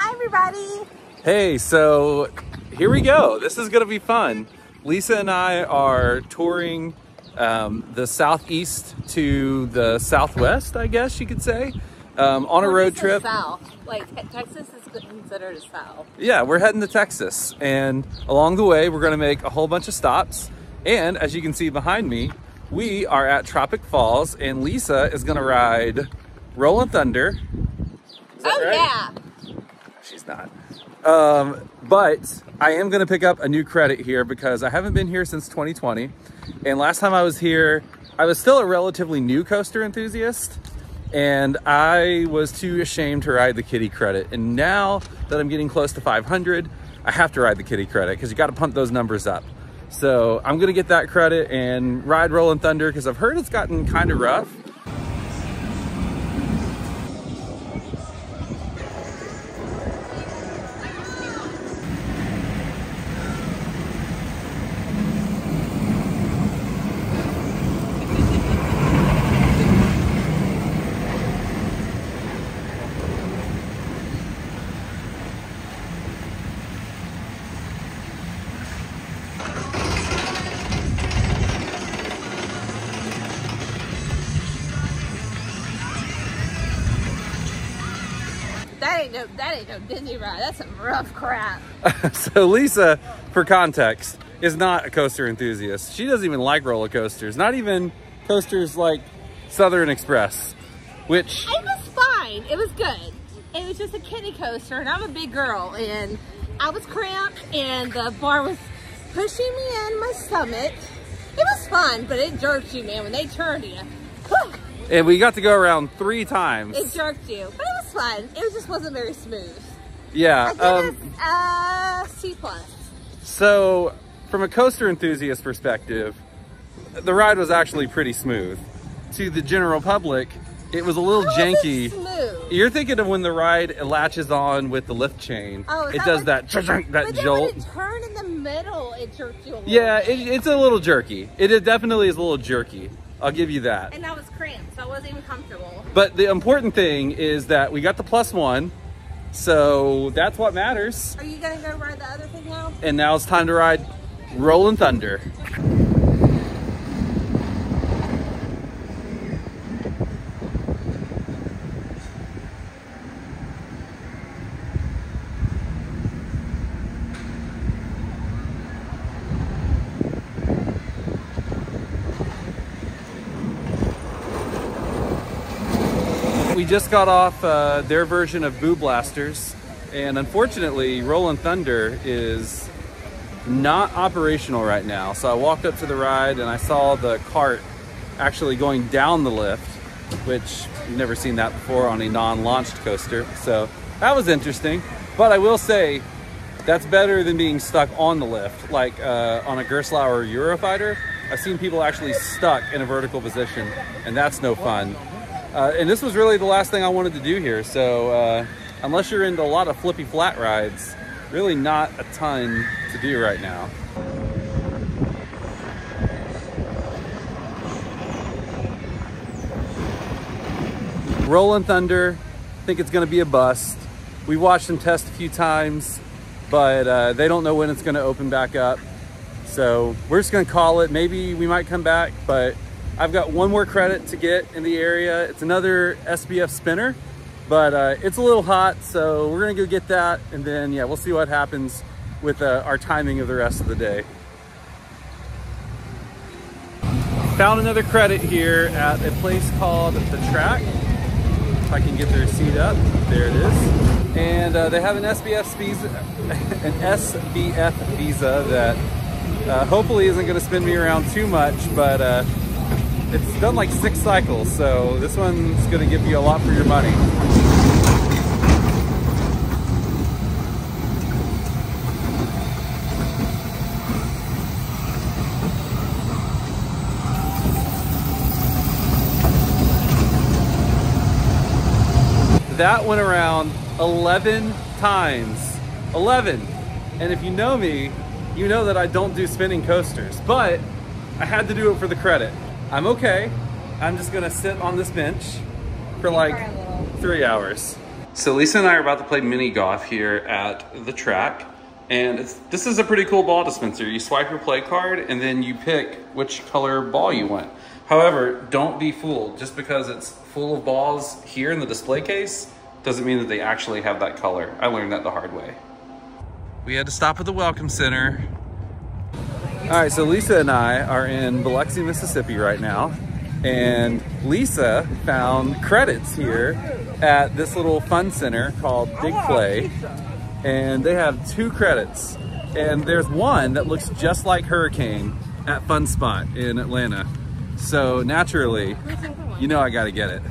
Hi, everybody. Hey, so here we go. This is going to be fun. Lisa and I are touring the southeast to the southwest, I guess you could say, on a road trip. South. Like, Texas is considered a south. Yeah, we're heading to Texas, and along the way, we're going to make a whole bunch of stops. And as you can see behind me, we are at Tropic Falls, and Lisa is going to ride Rollin' Thunder. Is that right? Yeah. She's not. But I am going to pick up a new credit here because I haven't been here since 2020. And last time I was here, I was still a relatively new coaster enthusiast. And I was too ashamed to ride the kiddie credit. And now that I'm getting close to 500, I have to ride the kiddie credit because you got to pump those numbers up. So I'm going to get that credit and ride Rollin' Thunder because I've heard it's gotten kind of rough. That ain't no Disney ride. That's some rough crap. So Lisa, for context, is not a coaster enthusiast. She doesn't even like roller coasters. Not even coasters like Southern Express, which... It was fine. It was good. It was just a kiddie coaster, and I'm a big girl, and I was cramped, and the bar was pushing me in my stomach. It was fun, but it jerked you, man, when they turned you. Whew. And we got to go around 3 times. It jerked you, but it was fun. It just wasn't very smooth. Yeah. I give it C+. So, from a coaster enthusiast perspective, the ride was actually pretty smooth. To the general public, it was a little janky. Smooth? You're thinking of when the ride latches on with the lift chain. Oh, it does that but jolt. When it turned in the middle, it jerked you a little. Yeah, it's a little jerky. It definitely is a little jerky. I'll give you that. And I was cramped, so I wasn't even comfortable. But the important thing is that we got the +1, so that's what matters. Are you gonna go ride the other thing now? And now it's time to ride Rollin' Thunder. We just got off their version of Boo Blasters, and unfortunately Rollin' Thunder is not operational right now. So I walked up to the ride and I saw the cart actually going down the lift, which I've never seen that before on a non-launched coaster. So that was interesting, but I will say that's better than being stuck on the lift. Like on a Gerstlauer Eurofighter, I've seen people actually stuck in a vertical position, and that's no fun. And this was really the last thing I wanted to do here. So unless you're into a lot of flippy flat rides, really not a ton to do right now. Rollin' Thunder, I think it's gonna be a bust. We watched them test a few times, but they don't know when it's gonna open back up. So we're just gonna call it. Maybe we might come back, but I've got one more credit to get in the area. It's another SBF spinner, but it's a little hot, so we're gonna go get that, and then yeah, we'll see what happens with our timing of the rest of the day. Found another credit here at a place called The Track. If I can get their seat up, there it is. And they have an SBF visa that hopefully isn't gonna spin me around too much, but it's done like 6 cycles, so this one's gonna give you a lot for your money. That went around 11 times. 11. And if you know me, you know that I don't do spinning coasters, but I had to do it for the credit. I'm okay. I'm just gonna sit on this bench for like 3 hours. So Lisa and I are about to play mini golf here at the track. And this is a pretty cool ball dispenser. You swipe your play card and then you pick which color ball you want. However, don't be fooled. Just because it's full of balls here in the display case doesn't mean that they actually have that color. I learned that the hard way. We had to stop at the Welcome Center. All right, so Lisa and I are in Biloxi, Mississippi right now. And Lisa found credits here at this little fun center called Big Play. And they have 2 credits. And there's one that looks just like Hurricane at Fun Spot in Atlanta. So naturally, you know I gotta get it.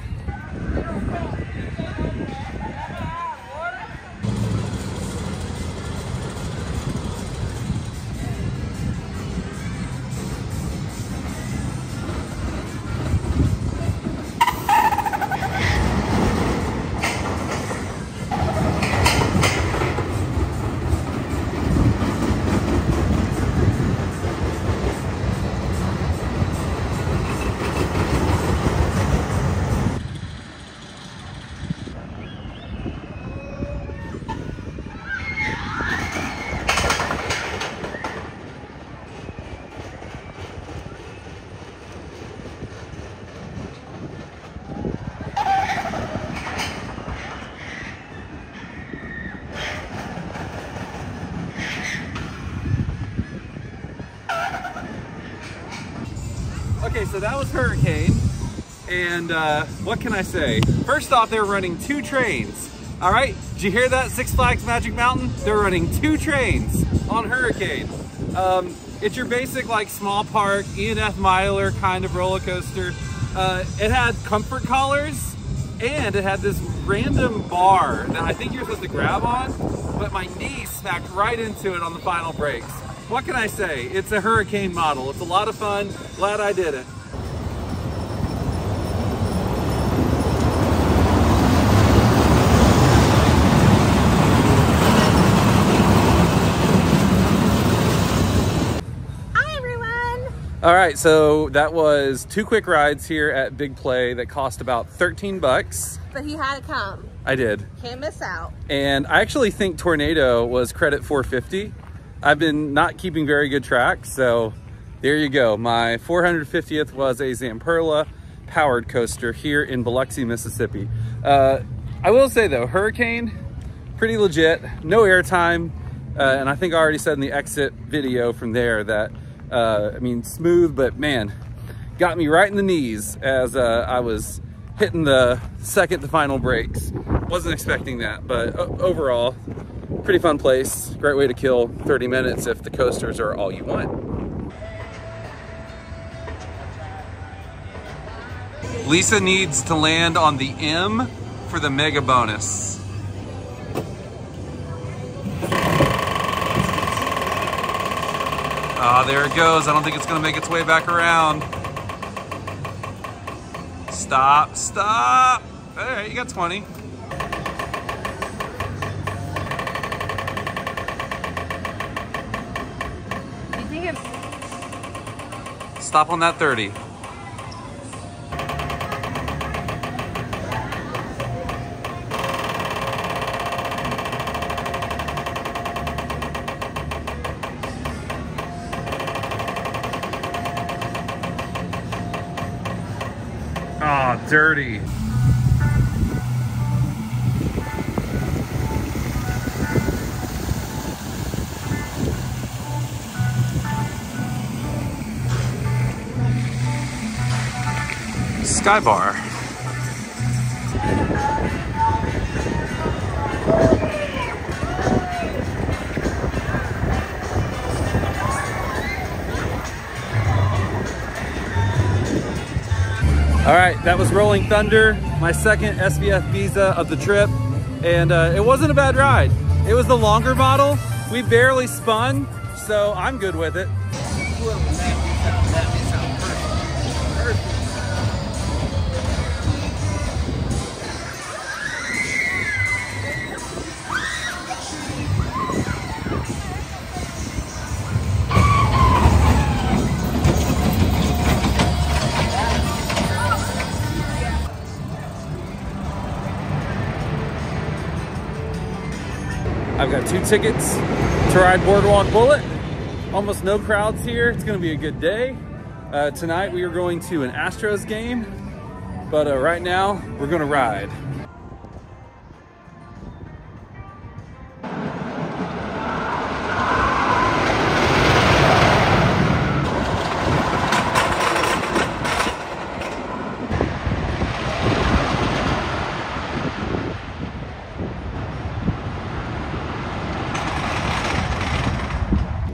Okay, so that was Hurricane, and what can I say? First off, they're running 2 trains. All right, did you hear that? Six Flags Magic Mountain? They're running 2 trains on Hurricane. It's your basic like small park, E&F miler kind of roller coaster. It had comfort collars, and it had this random bar that I think you're supposed to grab on, but my knee smacked right into it on the final brakes. What can I say? It's a Hurricane model. It's a lot of fun. Glad I did it. Hi, everyone. All right, so that was 2 quick rides here at Big Play that cost about 13 bucks. But he had to come. I did. Can't miss out. And I actually think Tornado was credit 450. I've been not keeping very good track, so there you go. My 450th was a Zamperla powered coaster here in Biloxi, Mississippi. I will say though, Hurricane, pretty legit, no airtime, and I think I already said in the exit video from there that, I mean, smooth, but man, got me right in the knees as I was hitting the second to final brakes. Wasn't expecting that, but overall, pretty fun place. Great way to kill 30 minutes if the coasters are all you want. Lisa needs to land on the M for the mega bonus. Ah, there it goes. I don't think it's gonna make its way back around. Stop, stop. All right, you got 20. Stop on that 30. Oh, dirty. Sky bar. All right, that was Rolling Thunder, my second SVF Visa of the trip, and it wasn't a bad ride. It was the longer model. We barely spun, so I'm good with it. I've got 2 tickets to ride Boardwalk Bullet. Almost no crowds here. It's gonna be a good day. Tonight we are going to an Astros game, but right now we're gonna ride.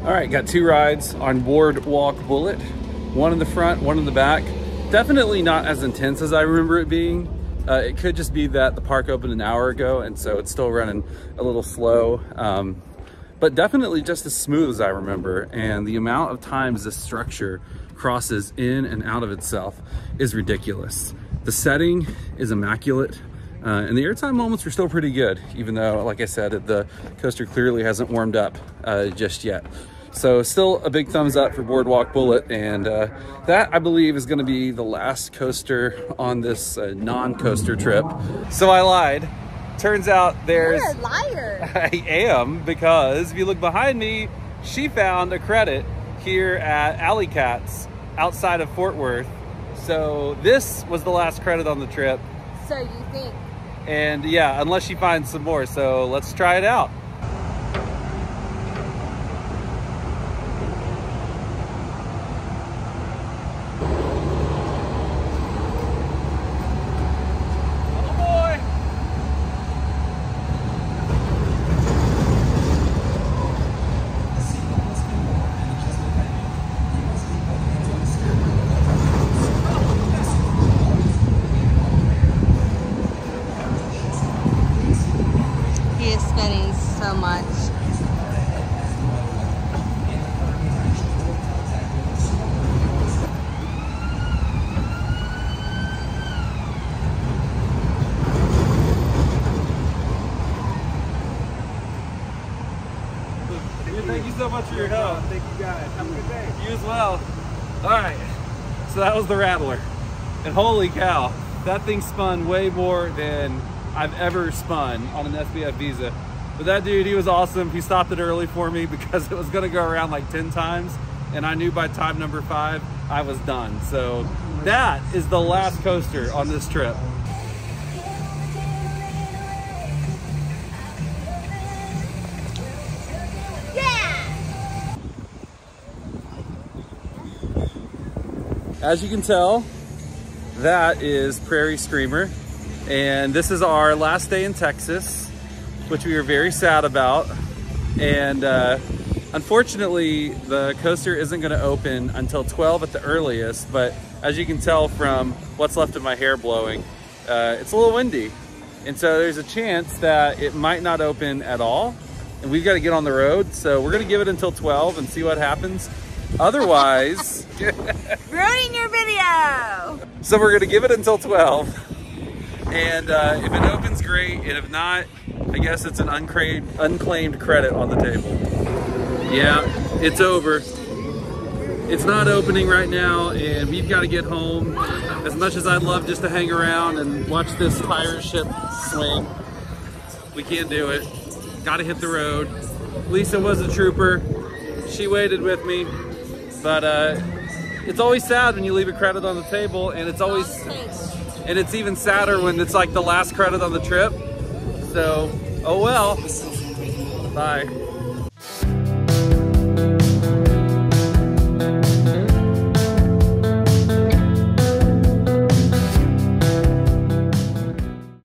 All right, got 2 rides on Boardwalk Bullet. One in the front, one in the back. Definitely not as intense as I remember it being. It could just be that the park opened an hour ago and so it's still running a little slow. But definitely just as smooth as I remember. And the amount of times this structure crosses in and out of itself is ridiculous. The setting is immaculate. And the airtime moments were still pretty good, even though, like I said, the coaster clearly hasn't warmed up just yet. So still a big thumbs up for Boardwalk Bullet, and that I believe is gonna be the last coaster on this non-coaster trip. So I lied. Turns out there's— You're a liar. I am, because if you look behind me, she found a credit here at Alley Cats outside of Fort Worth. So this was the last credit on the trip. So you think. And yeah, unless she finds some more. So let's try it out. He is spending so much. Thank you so much for your help. Thank you guys. Have a good day. You as well. All right, so that was the Rattler. And holy cow, that thing spun way more than I've ever spun on an SBF Visa. But that dude, he was awesome. He stopped it early for me because it was gonna go around like 10 times. And I knew by time number 5, I was done. So that is the last coaster on this trip. As you can tell, that is Prairie Screamer. And this is our last day in Texas, which we are very sad about. And unfortunately, the coaster isn't gonna open until 12 at the earliest, but as you can tell from what's left of my hair blowing, it's a little windy. And so there's a chance that it might not open at all. And we've gotta get on the road. So we're gonna give it until 12 and see what happens. Otherwise, Ruining your video! so we're gonna give it until 12. And if it opens, great. And if not, I guess it's an unclaimed credit on the table. Yeah, it's over. It's not opening right now, and we've got to get home. As much as I'd love just to hang around and watch this pirate ship swing, we can't do it. Got to hit the road. Lisa was a trooper. She waited with me. But it's always sad when you leave a credit on the table, and it's always, and it's even sadder when it's like the last credit on the trip. So, oh well. Bye.